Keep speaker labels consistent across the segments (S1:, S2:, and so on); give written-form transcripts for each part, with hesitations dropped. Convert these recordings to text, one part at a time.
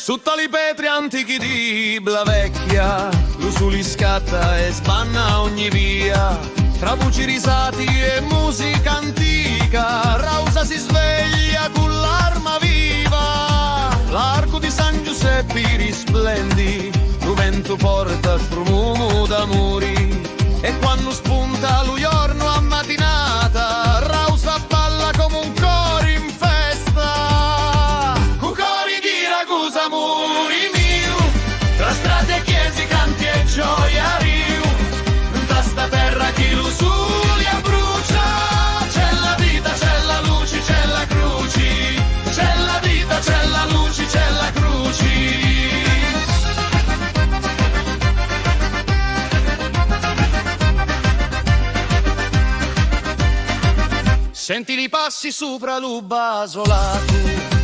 S1: Su tali petri antichi di Bla Vecchia, l'usuli scatta e spanna ogni via. Tra voci risati e musica antica, Rausa si sveglia con l'arma viva. L'arco di San Giuseppe risplendi, il vento porta il profumo d'amori. E quando spunta lo giorno a mattinata, Rausa balla come un coro in festa. Cu cori di Ragusa, amori mio, tra strade e chiese, canti e gioia riu. Da sta terra chi lo sulia brucia, c'è la vita, c'è la luce, c'è la croce. C'è la vita, c'è la luce, c'è la croce. Senti i passi sopra lo basolato,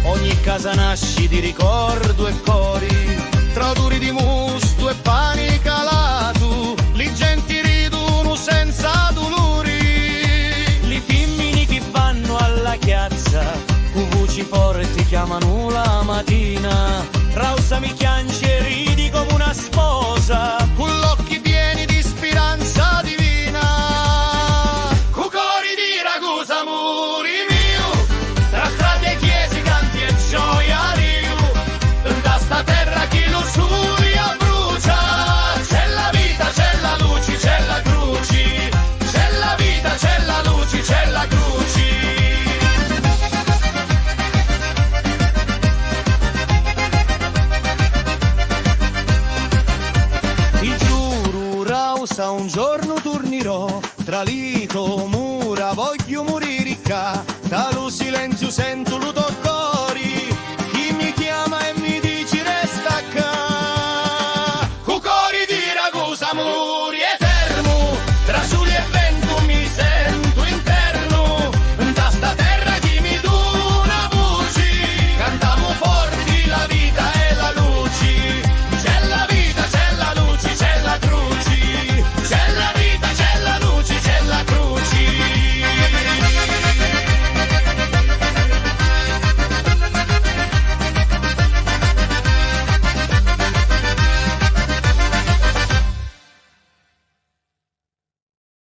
S1: ogni casa nasce di ricordo e cori, tra odori di musto e pani calato, li genti ridono senza dolori, li femmini che vanno alla chiazza, con voci forti chiamano la mattina, Rausa mi chiance e ridi come una sposa, con gli occhi pieni di speranza divina. Amori mio, tra strade e chiese, canti e gioia riu. Da sta terra chi lo suia brucia, c'è la vita, c'è la luce, c'è la croce. C'è la vita, c'è la luce, c'è la croce. Ti giuro, Rausa, un giorno tornerò, tra lito, mura, voglio morire qua, da lo silenzio sento lo tocco.